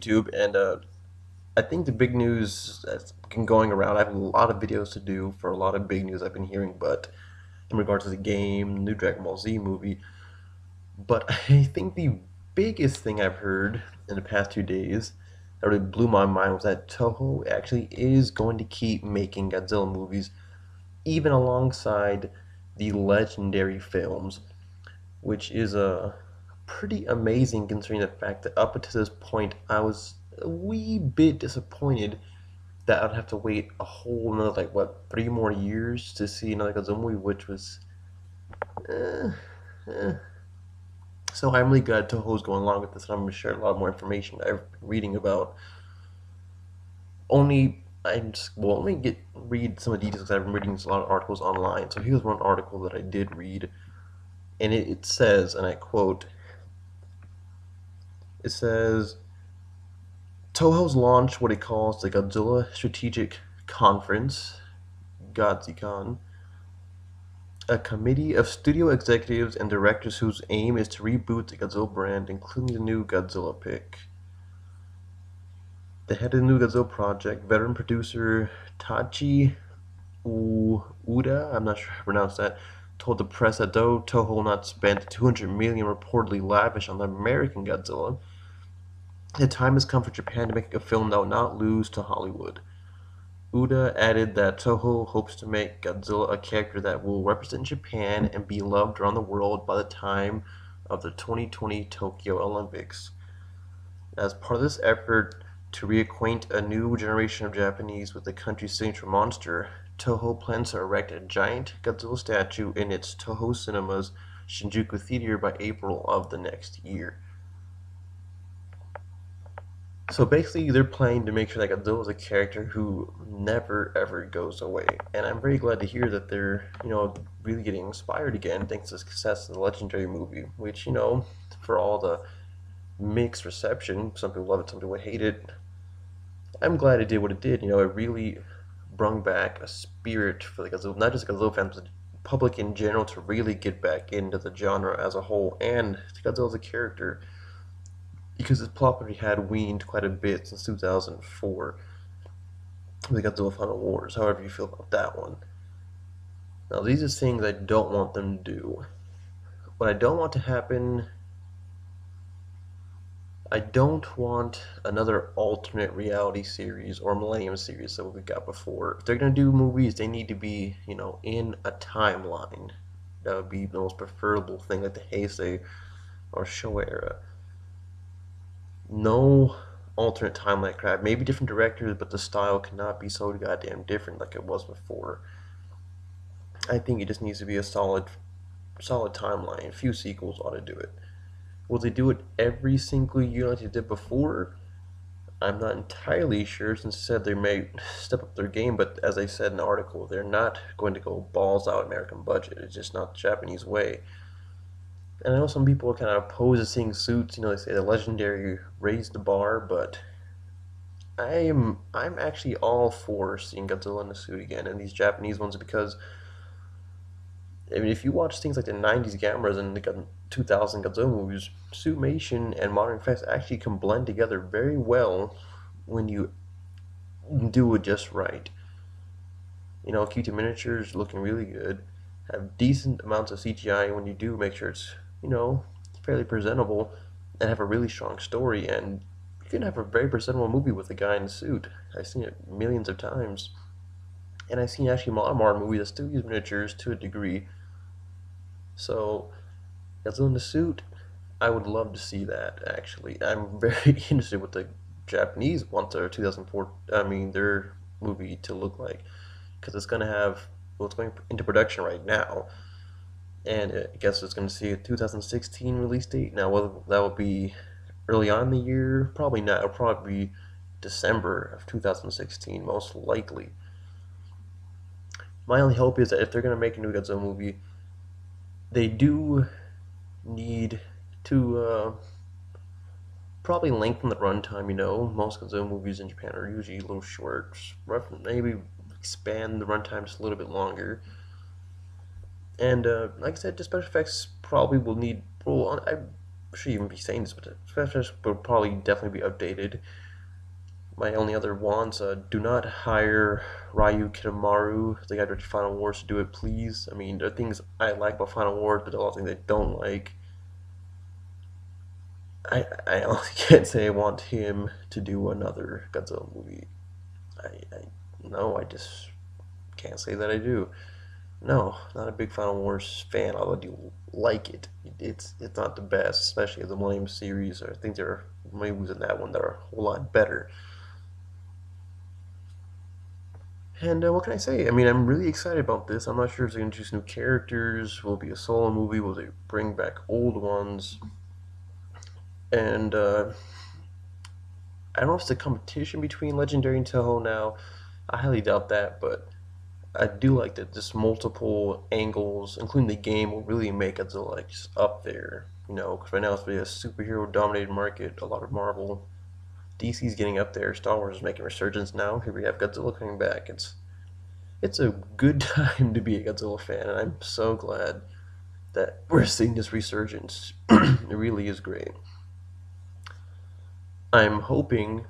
YouTube, and I think the big news that's been going around. I have a lot of videos to do for a lot of big news I've been hearing, but in regards to the game, new Dragon Ball Z movie. But I think the biggest thing I've heard in the past 2 days that really blew my mind was that Toho actually is going to keep making Godzilla movies, even alongside the legendary films, which is pretty amazing considering the fact that up until this point I was a wee bit disappointed that I'd have to wait a whole another like what 3 more years to see another Godzilla movie, which was eh, eh. So I'm really glad Toho's going along with this, and I'm going to share a lot more information I've been reading about. Only I'm just, well, let me get read some of the details because I've been reading a lot of articles online. So here's one article that I did read, and it says, and I quote, it says Toho's launched what it calls the Godzilla Strategic Conference, GodziCon, a committee of studio executives and directors whose aim is to reboot the Godzilla brand, including the new Godzilla pick. The head of the new Godzilla project, veteran producer Tachi Uda, I'm not sure how to pronounce that, told the press that though Toho will not spend the 200 million reportedly lavish on the American Godzilla, the time has come for Japan to make a film that will not lose to Hollywood. Uda added that Toho hopes to make Godzilla a character that will represent Japan and be loved around the world by the time of the 2020 Tokyo Olympics. As part of this effort to reacquaint a new generation of Japanese with the country's signature monster, Toho plans to erect a giant Godzilla statue in its Toho Cinemas Shinjuku Theater by April of the next year. So basically, they're planning to make sure that Godzilla is a character who never ever goes away, and I'm very glad to hear that they're really getting inspired again thanks to the success of the Legendary movie, which for all the mixed reception, some people love it, some people hate it. I'm glad it did what it did. It really brung back a spirit for the Godzilla, not just Godzilla fans, but the public in general, to really get back into the genre as a whole and to Godzilla as a character, because his popularity had waned quite a bit since 2004 with Godzilla Final Wars, however you feel about that one. Now, these are things I don't want them to do. What I don't want to happen, I don't want another alternate reality series or Millennium series that we got before. If they're going to do movies, they need to be, in a timeline. That would be the most preferable thing, like the Heisei or Showa era. No alternate timeline crap. Maybe different directors, but the style cannot be so goddamn different like it was before. I think it just needs to be a solid timeline. A few sequels ought to do it. Will they do it every single year like they did before? I'm not entirely sure, since they said they may step up their game, but as I said in the article, they're not going to go balls out American budget. It's just not the Japanese way. And I know some people are kind of opposed to seeing suits. They say the Legendary raised the bar, but I'm actually all for seeing Godzilla in the suit again, and these Japanese ones, because I mean, if you watch things like the 90s Gamras and the 2000 Godzilla movies, suitmation and modern effects actually can blend together very well when you do it just right. QT miniatures looking really good, have decent amounts of CGI when you do make sure it's, fairly presentable, and have a really strong story, and you can have a very presentable movie with a guy in a suit. I've seen it millions of times. And I've seen actually a lot of modern movies that still use miniatures to a degree. So, Godzilla in the suit, I would love to see that, actually. I'm very interested what the Japanese want their 2004, their movie to look like. Because it's going to have, well, it's going into production right now. And I guess it's going to see a 2016 release date. Now, whether that will be early on in the year, probably not. It'll probably be December of 2016, most likely. My only hope is that if they're going to make a new Godzilla movie, they do need to probably lengthen the runtime. Most Godzilla movies in Japan are usually a little short. Maybe expand the runtime just a little bit longer. And like I said, the special effects probably will need. Well, should even be saying this, but Smash will probably definitely be updated. My only other wants, do not hire Ryu Kitamaru, the guy who did Final Wars, to do it, please. I mean, there are things I like about Final Wars, but there are a lot of things I don't like. I honestly can't say I want him to do another Godzilla movie. I no, I just can't say that I do. No, not a big Final Wars fan, although I do like it. It's not the best, especially the Millennium series. I think there are movies in that one that are a whole lot better. And what can I say? I mean, I'm really excited about this. I'm not sure if they're going to introduce new characters. Will it be a solo movie? Will they bring back old ones? And I don't know if it's a competition between Legendary and Toho now. I highly doubt that, but I do like that this multiple angles, including the game, will really make Godzilla like just up there. Because right now it's really a superhero-dominated market. A lot of Marvel, DC's getting up there. Star Wars is making a resurgence now. Here we have Godzilla coming back. It's a good time to be a Godzilla fan, and I'm so glad that we're seeing this resurgence. It really is great. I'm hoping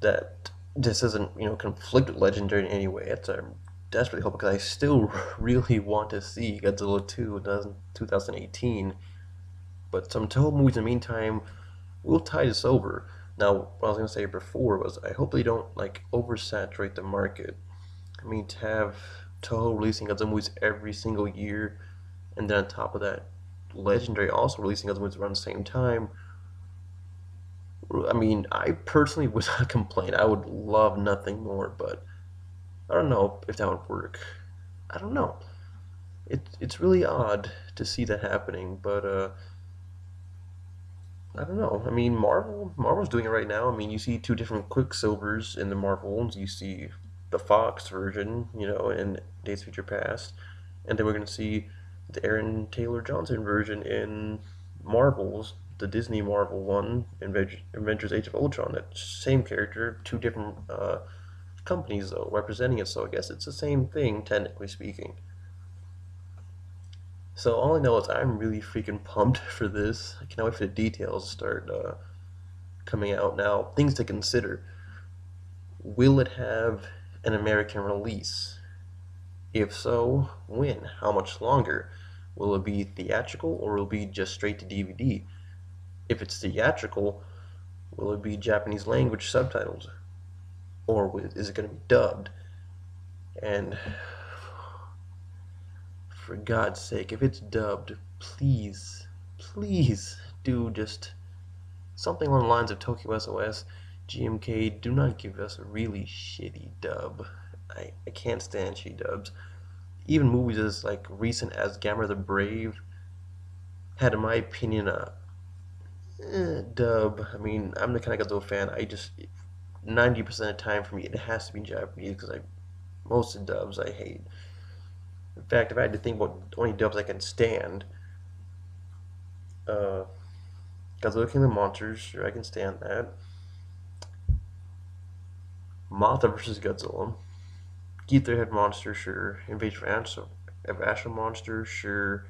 that this doesn't, conflict with Legendary in any way. That's I'm desperately hoping because I still really want to see Godzilla 2 in 2018. But some Toho movies in the meantime will tide us over. Now, what I was gonna say before was I hope they don't like oversaturate the market. I mean, to have Toho releasing Godzilla movies every single year, and then on top of that, Legendary also releasing Godzilla movies around the same time. I mean, I personally would not complain. I would love nothing more, but I don't know if that would work. I don't know. It's really odd to see that happening, but I don't know. I mean, Marvel's doing it right now. I mean, you see two different Quicksilvers in the Marvel ones. You see the Fox version, in Days of Future Past, and then we're gonna see the Aaron Taylor Johnson version in Marvel's the Disney Marvel one, Avengers: Age of Ultron. That same character, two different companies though representing it. So I guess it's the same thing technically speaking. So all I know is I'm really freaking pumped for this. I cannot wait for the details to start coming out now. Things to consider. Will it have an American release? If so, when? How much longer? Will it be theatrical or will it be just straight to DVD? If it's theatrical, will it be Japanese language subtitles? Or is it going to be dubbed? And for God's sake, if it's dubbed, please do just something along the lines of Tokyo SOS, GMK. Do not give us a really shitty dub. I can't stand shitty dubs. Even movies as like recent as Gamma the Brave had, in my opinion, a dub. I mean, I'm the kind of Godzilla fan. 90% of the time for me, it has to be Japanese because most of the dubs I hate. In fact, if I had to think about the only dubs I can stand, uh, Godzilla King of the Monsters, sure, I can stand that. Mothra vs. Godzilla. Geet Their Head Monster, sure. Invasion of Astro Monster, sure.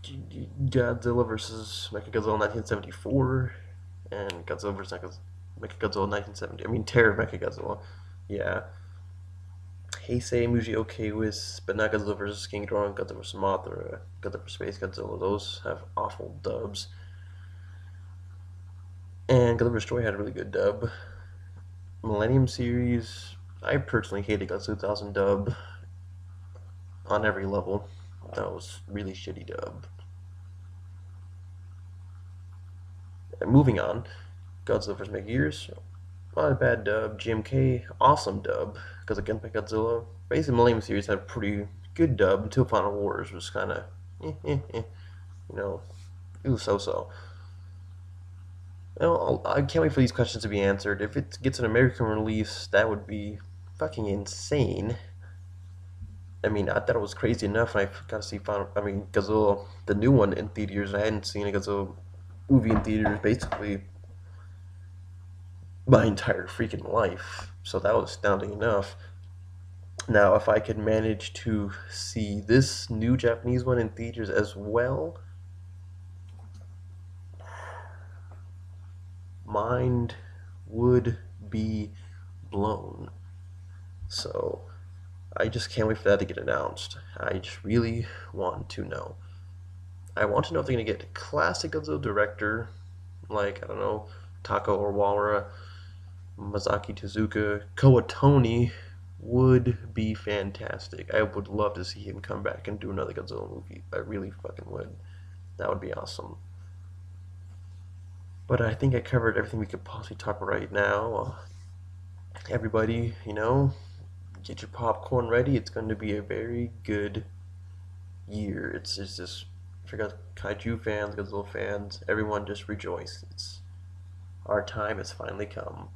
Godzilla vs. Mechagodzilla 1974, and Godzilla vs. Mechagodzilla 1970. I mean, Terror of Mechagodzilla. Yeah. Heisei Muji okay with, but not Godzilla vs. King Ghidorah, Godzilla vs. Mothra, Godzilla vs. Space Godzilla. Those have awful dubs. And Godzilla vs. Destroy had a really good dub. Millennium series, I personally hated Godzilla 2000 dub on every level. That was really shitty dub. And moving on, Godzilla vs. Megagears, not a bad dub. GMK, awesome dub. Because against Godzilla, basically Millennium series had a pretty good dub until Final Wars was kind of, it was so-so. I can't wait for these questions to be answered. If it gets an American release, that would be fucking insane. I mean, I thought it was crazy enough when I got to see Godzilla, the new one, in theaters. I hadn't seen a Godzilla movie in theaters basically my entire freaking life, so that was astounding enough. Now, if I could manage to see this new Japanese one in theaters as well, mind would be blown. So I just can't wait for that to get announced. I just really want to know. I want to know if they're gonna get a classic Godzilla director, like I don't know, Tako Owara, Masaki Tezuka, Kawatoni would be fantastic. I would love to see him come back and do another Godzilla movie. I really fucking would. That would be awesome. But I think I covered everything we could possibly talk about right now. Everybody, get your popcorn ready. It's going to be a very good year. It's just for kaiju fans, Godzilla fans, everyone just rejoice. It's our time has finally come.